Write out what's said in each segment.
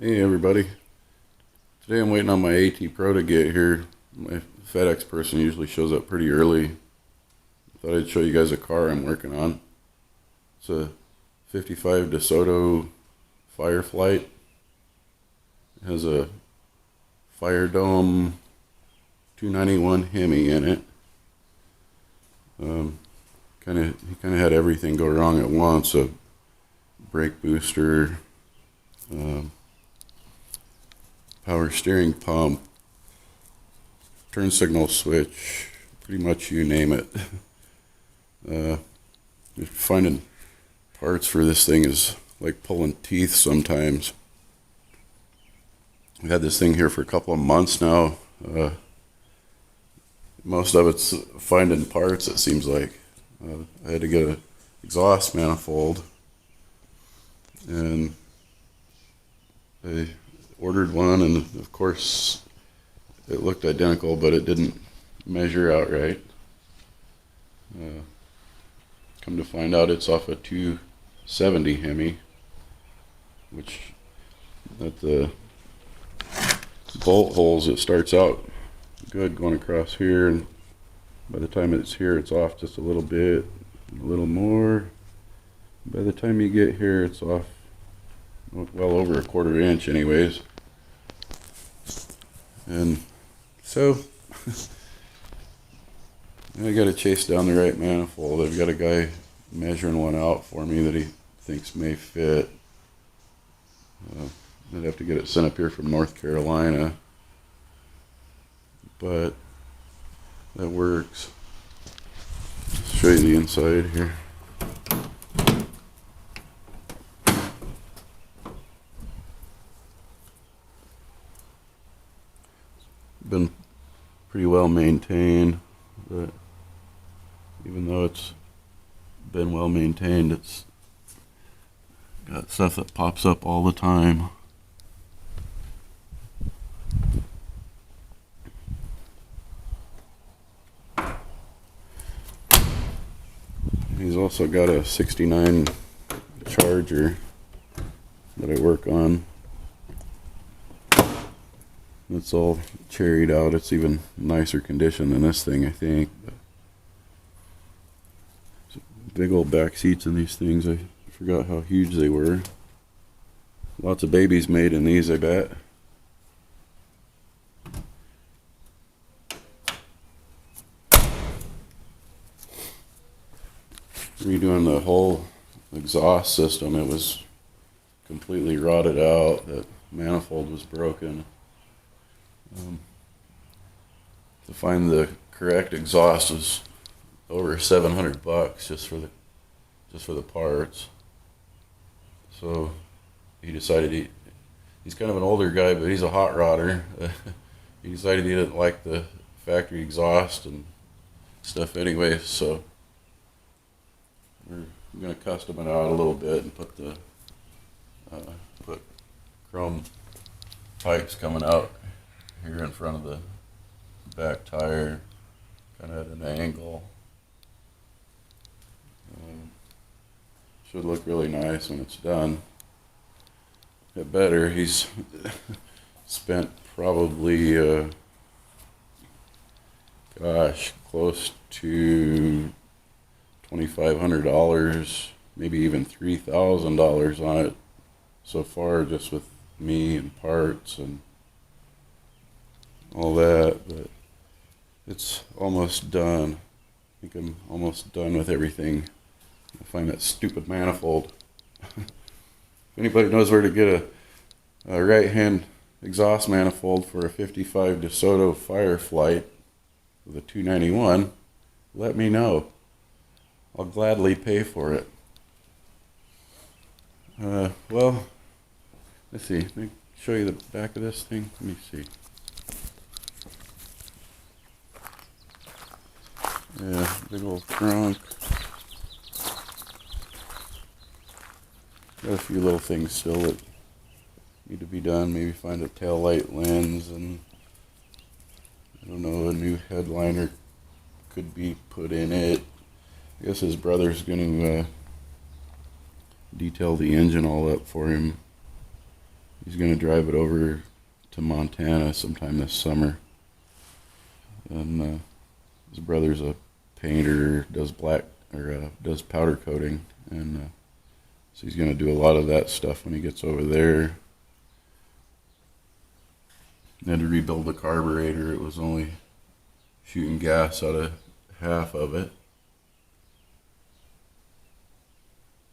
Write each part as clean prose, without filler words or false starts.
Hey everybody. Today I'm waiting on my AT Pro to get here. My FedEx person usually shows up pretty early. Thought I'd show you guys a car I'm working on. It's a 55 DeSoto Fireflight. It has a Fire Dome 291 Hemi in it. He kind of had everything go wrong at once. A brake booster, power steering pump, turn signal switch, pretty much you name it. Finding parts for this thing is like pulling teeth sometimes. I've had this thing here for a couple of months now. Most of it's finding parts, it seems like. I had to get an exhaust manifold, and I ordered one, and of course it looked identical, but it didn't measure out right. Come to find out, it's off a 270 Hemi, which at the bolt holes it starts out good going across here, and by the time it's here it's off just a little bit, a little more. By the time you get here it's off well over a quarter inch anyways. And so I got to chase down the right manifold. I've got a guy measuring one out for me that he thinks may fit. I'd have to get it sent up here from North Carolina, but that works. Let's show you the inside here. Been pretty well maintained, but even though it's been well maintained, it's got stuff that pops up all the time. He's also got a 69 Charger that I work on. It's all cherried out. It's even nicer condition than this thing, I think. Big old back seats in these things. I forgot how huge they were. Lots of babies made in these, I bet. Redoing the whole exhaust system. It was completely rotted out. That manifold was broken. To find the correct exhaust was over $700 just for the parts. So he decided he's kind of an older guy, but he's a hot rodder. He decided he didn't like the factory exhaust and stuff anyway, so we're gonna custom it out a little bit and put chrome pipes coming out here in front of the back tire, kind of at an angle. Should look really nice when it's done. Get better. He's spent probably close to $2,500, maybe even $3,000 on it so far, just with me and parts and all that. But it's almost done. I think I'm almost done with everything. I find that stupid manifold. If anybody knows where to get a right-hand exhaust manifold for a 55 DeSoto Fireflight with a 291, let me know. I'll gladly pay for it. Well, let's see. Let me show you the back of this thing. Let me see. Yeah, big old trunk. Got a few little things still that need to be done. Maybe find a tail light lens, and I don't know, a new headliner could be put in it. I guess his brother's going to detail the engine all up for him. He's going to drive it over to Montana sometime this summer. And his brother's a painter, does does powder coating, and so he's going to do a lot of that stuff when he gets over there. And then to rebuild the carburetor, it was only shooting gas out of half of it.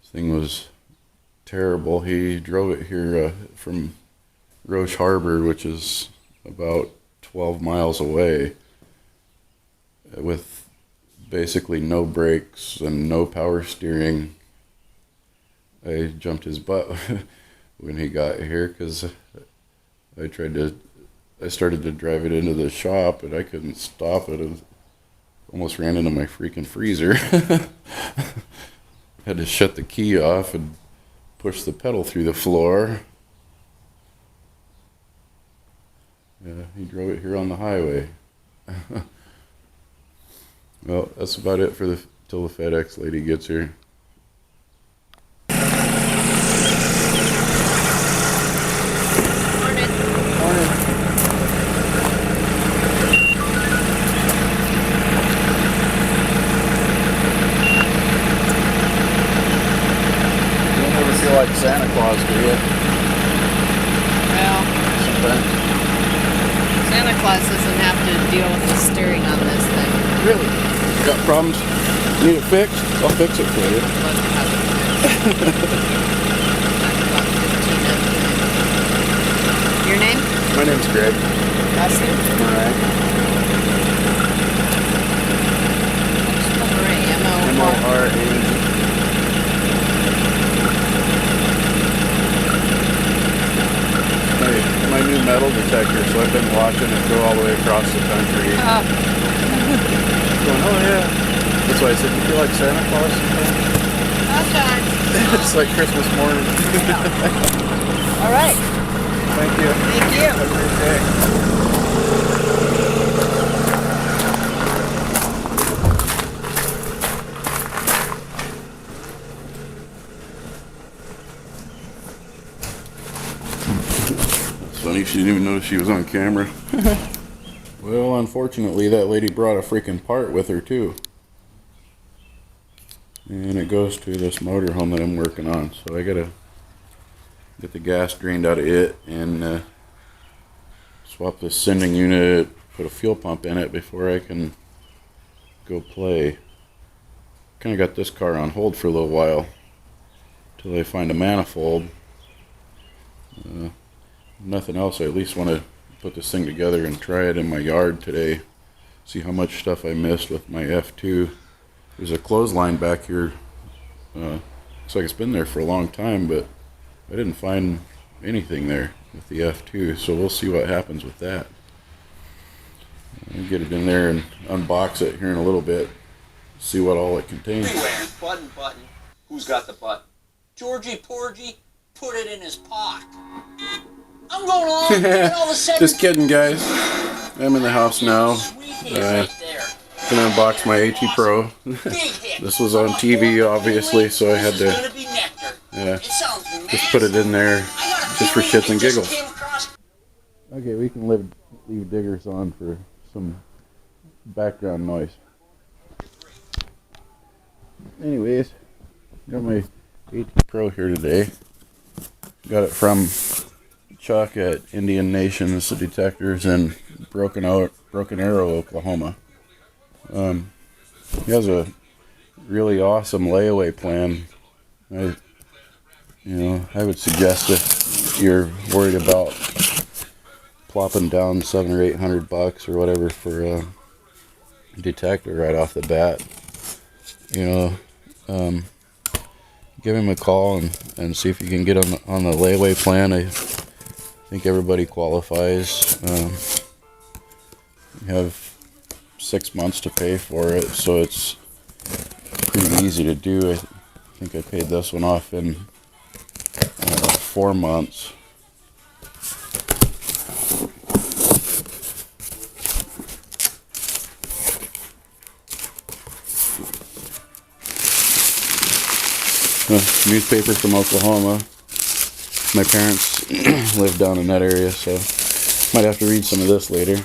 This thing was terrible. He drove it here from Roche Harbor, which is about 12 miles away, with basically no brakes and no power steering. I jumped his butt when he got here because I started to drive it into the shop and I couldn't stop it. It almost ran into my freaking freezer. Had to shut the key off and push the pedal through the floor. Yeah, he drove it here on the highway. Well, that's about it for till the FedEx lady gets here. Morning. Morning. You don't ever feel like Santa Claus, do you? Well, Sometimes. Santa Claus doesn't have to deal with the steering on this thing. Really? You got problems? Need it fixed? I'll fix it for you. I'd love to have it fixed. About 15 of them. Your name? My name's Greg. Last name? Alright. Murray, M-O-R. M-O-R-A. My new metal detector, so I've been watching it go all the way across the country. Going, oh yeah. That's why I said, you feel like Santa Claus sometimes? Sometimes. It's like Christmas morning. All right. Thank you. Thank you. Have a great day. It's funny, she didn't even notice she was on camera. Well, unfortunately, that lady brought a freaking part with her, too. And it goes to this motorhome that I'm working on. So I gotta get the gas drained out of it and swap the sending unit, put a fuel pump in it before I can go play. Kind of got this car on hold for a little while till I find a manifold. Nothing else, I at least want to put this thing together and try it in my yard today. See how much stuff I missed with my F2. There's a clothesline back here. Looks like it's been there for a long time, but I didn't find anything there with the F2, so we'll see what happens with that. I'll get it in there and unbox it here in a little bit, see what all it contains. Everywhere. Button. Who's got the button? Georgie Porgy put it in his pocket. I'm going on, and all of a sudden... Just kidding, guys. I'm in the house now. Sweet hit right there. Gonna unbox my AT Pro. Big hit. This was on TV, obviously, so I had This is to gonna be nectar. Yeah. It sounds just put it in there I got a just for feeling shits and it just giggles. came across- Okay, we can leave diggers on for some background noise. Anyways, got my AT Pro here today. Got it from Chuck at Indian Nations Detectors in Broken Arrow, Oklahoma. He has a really awesome layaway plan. I would suggest if you're worried about plopping down $700 or $800 or whatever for a detector right off the bat, give him a call and see if you can get on the layaway plan. I think everybody qualifies. You have 6 months to pay for it, so it's pretty easy to do. I think I paid this one off in 4 months. Newspaper from Oklahoma. My parents live down in that area, so might have to read some of this later.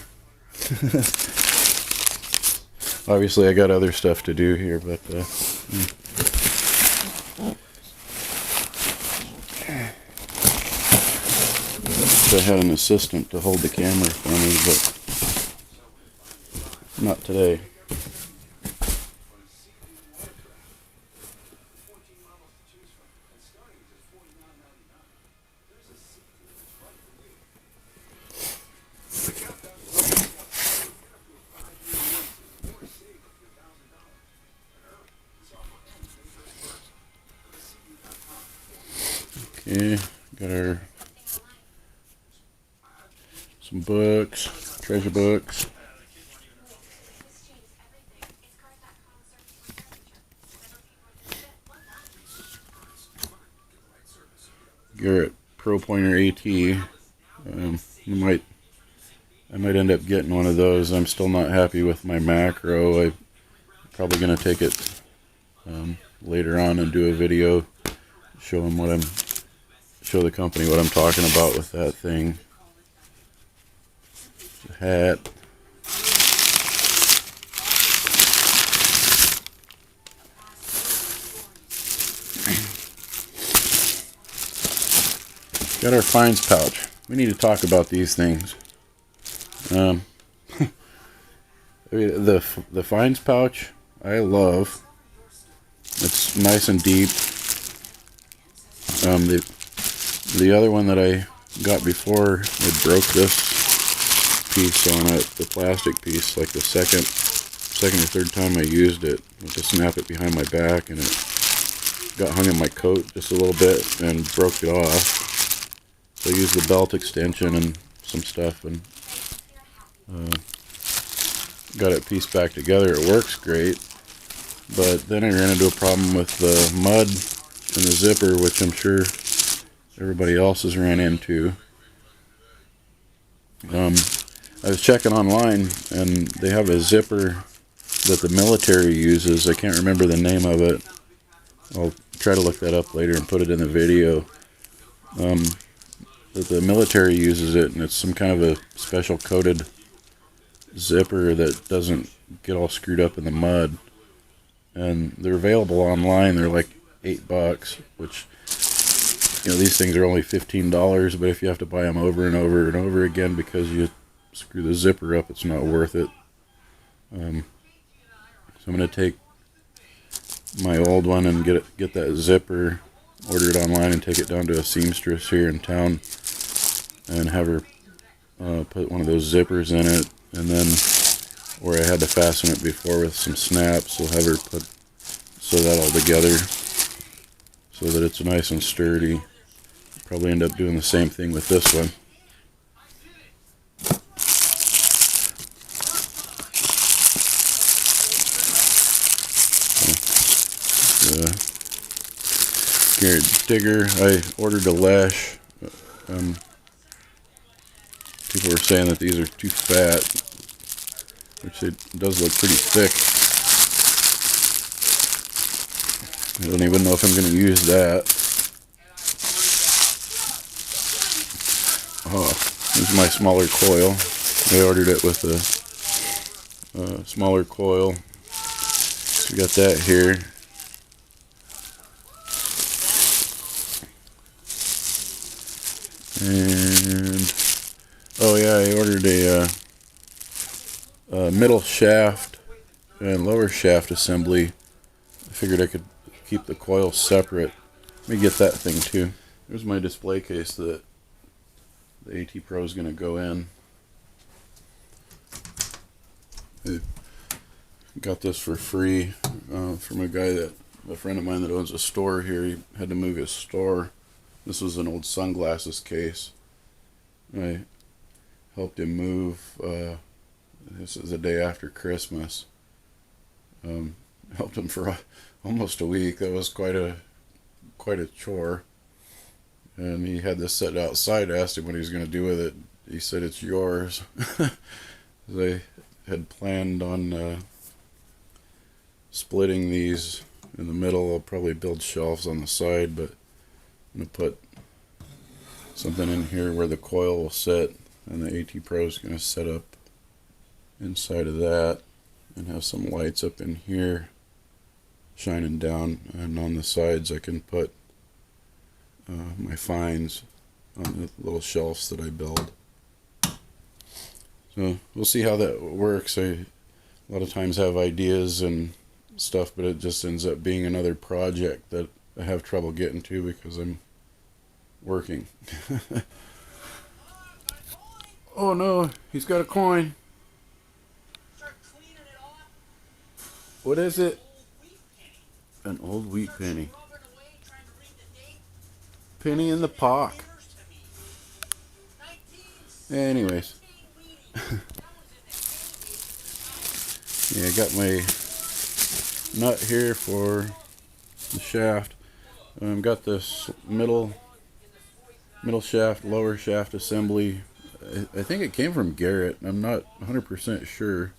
Obviously, I got other stuff to do here, but I had an assistant to hold the camera for me, but not today. Okay, got our some books, treasure books. Garrett Pro Pointer AT. I might end up getting one of those. I'm still not happy with my macro. I'm probably gonna take it later on and do a video, show the company what I'm talking about with that thing. The hat. Got our fines pouch. We need to talk about these things. The fines pouch I love. It's nice and deep. The other one that I got before, it broke this piece on it, the plastic piece, like the second or third time I used it. I went to snap it behind my back, and it got hung in my coat just a little bit and broke it off. So I used the belt extension and some stuff and got it pieced back together. It works great, but then I ran into a problem with the mud in the zipper, which I'm sure everybody else has ran into. I was checking online, and they have a zipper that the military uses. I can't remember the name of it. I'll try to look that up later and put it in the video. That the military uses it, and it's some kind of a special coated zipper that doesn't get all screwed up in the mud. And they're available online. They're like $8, which, you know, these things are only $15, but if you have to buy them over and over and over again because you screw the zipper up, it's not worth it. So I'm going to take my old one and get that zipper, order it online, and take it down to a seamstress here in town and have her put one of those zippers in it, and then where I had to fasten it before with some snaps, we'll have her sew that all together so that it's nice and sturdy. Probably end up doing the same thing with this one. Garrett Digger. I ordered a lash. People were saying that these are too fat, which it does look pretty thick. I don't even know if I'm going to use that. Oh, this is my smaller coil. I ordered it with a smaller coil. So we got that here. And oh yeah, I ordered a middle shaft and lower shaft assembly. I figured I could keep the coil separate. Let me get that thing too. There's my display case that the AT Pro is going to go in. I got this for free from a friend of mine that owns a store here. He had to move his store. This was an old sunglasses case. I helped him move. This is the day after Christmas. Helped him for almost a week. That was quite a chore. And he had this set outside. I asked him what he was going to do with it. He said, "It's yours." They had planned on splitting these in the middle. I'll probably build shelves on the side, but I'm going to put something in here where the coil will sit, and the AT Pro is going to set up inside of that and have some lights up in here shining down, and on the sides I can put my fines on the little shelves that I build. So we'll see how that works. I a lot of times have ideas and stuff, but it just ends up being another project that I have trouble getting to because I'm working. Oh no, he's got a coin. Start cleaning it off. What is it? Old wheat penny. An old wheat penny. Rubbing away, trying to read the date. Penny in the pock. Years to me. Anyways. 19 Yeah, I got my nut here for the shaft. Got this middle shaft, lower shaft assembly. I think it came from Garrett. I'm not 100% sure.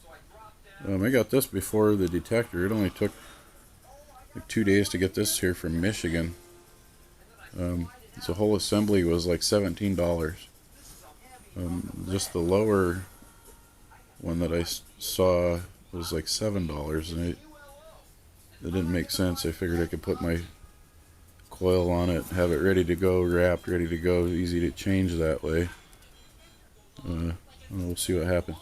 I got this before the detector. It only took like 2 days to get this here from Michigan. The whole assembly was like $17. Just the lower one that I saw was like $7, and it didn't make sense. I figured I could put my coil on it, have it ready to go, wrapped, ready to go, easy to change that way. We'll see what happens.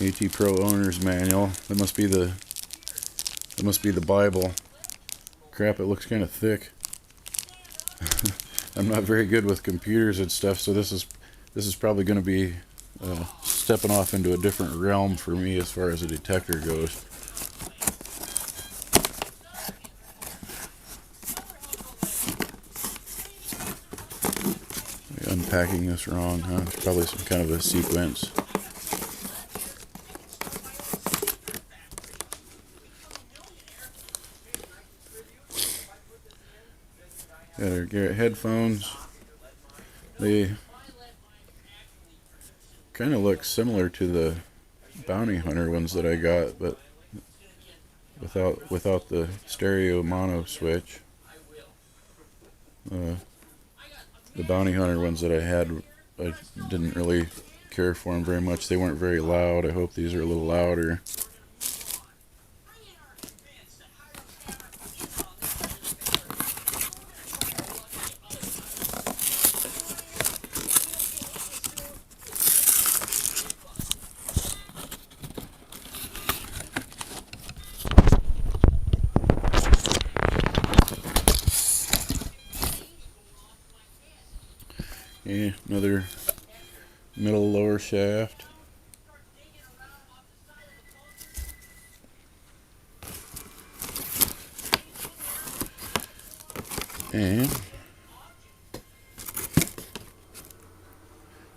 AT Pro owner's manual. That must be the Bible. Crap, it looks kind of thick. I'm not very good with computers and stuff, so this is probably going to be stepping off into a different realm for me as far as a detector goes. Unpacking this wrong, huh? It's probably some kind of a sequence. Got our Garrett headphones. They kind of look similar to the Bounty Hunter ones that I got, but without the stereo mono switch. The Bounty Hunter ones that I had, I didn't really care for them very much. They weren't very loud. I hope these are a little louder. Okay, another middle lower shaft. And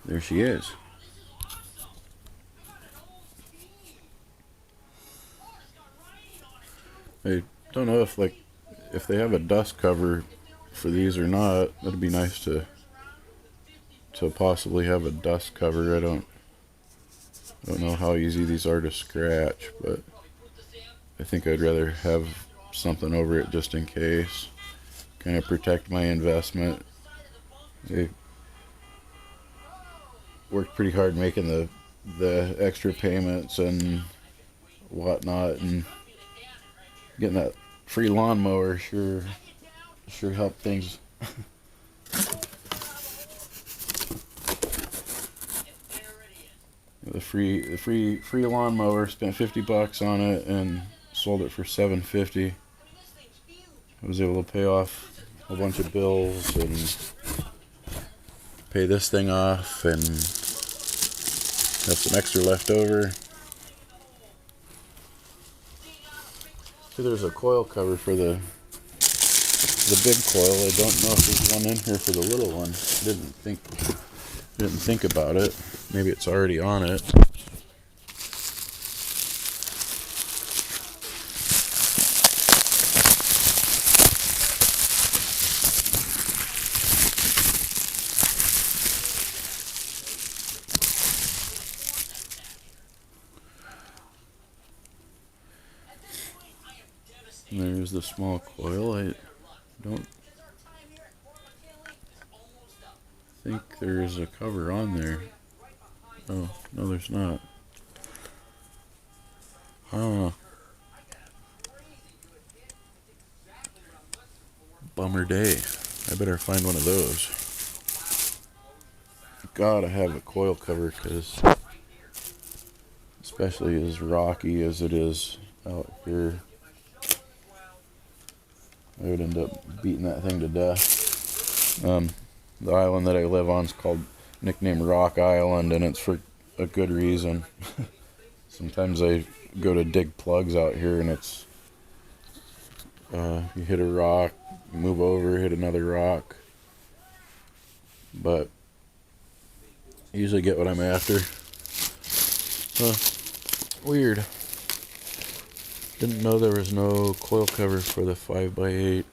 there she is. I don't know if they have a dust cover for these or not. That'd be nice to possibly have a dust cover. I don't know how easy these are to scratch, but I think I'd rather have something over it just in case. Kind of protect my investment. They worked pretty hard making the extra payments and whatnot, and getting that free lawnmower sure helped things. The free lawnmower, spent $50 on it and sold it for $7.50. I was able to pay off a bunch of bills and pay this thing off and have some extra left over. So there's a coil cover for the big coil. I don't know if there's one in here for the little one. Didn't think about it. Maybe it's already on it. And there's the small coil. I don't think there's a cover on there. Oh, no, there's not. Oh. Bummer day. I better find one of those. Gotta have a coil cover, because especially as rocky as it is out here, I would end up beating that thing to death. The island that I live on is nicknamed Rock Island, and it's for a good reason. Sometimes I go to dig plugs out here, and it's you hit a rock, move over, hit another rock, but I usually get what I'm after. Weird. Didn't know there was no coil cover for the 5x8.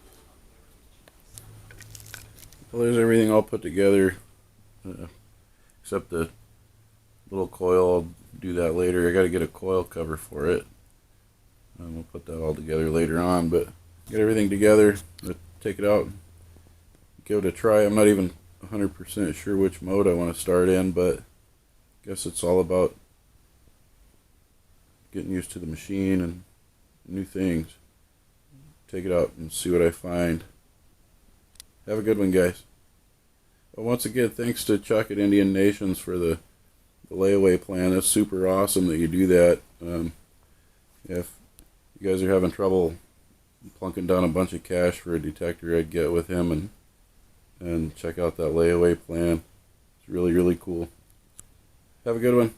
Well, there's everything all put together, except the little coil. I'll do that later. I got to get a coil cover for it. We'll put that all together later on, but get everything together, take it out, give it a try. I'm not even 100% sure which mode I want to start in, but I guess it's all about getting used to the machine and new things. Take it out and see what I find. Have a good one, guys. Well, once again, thanks to Chuck at Indian Nations for the layaway plan. That's super awesome that you do that. If you guys are having trouble plunking down a bunch of cash for a detector, I'd get with him and check out that layaway plan. It's really, really cool. Have a good one.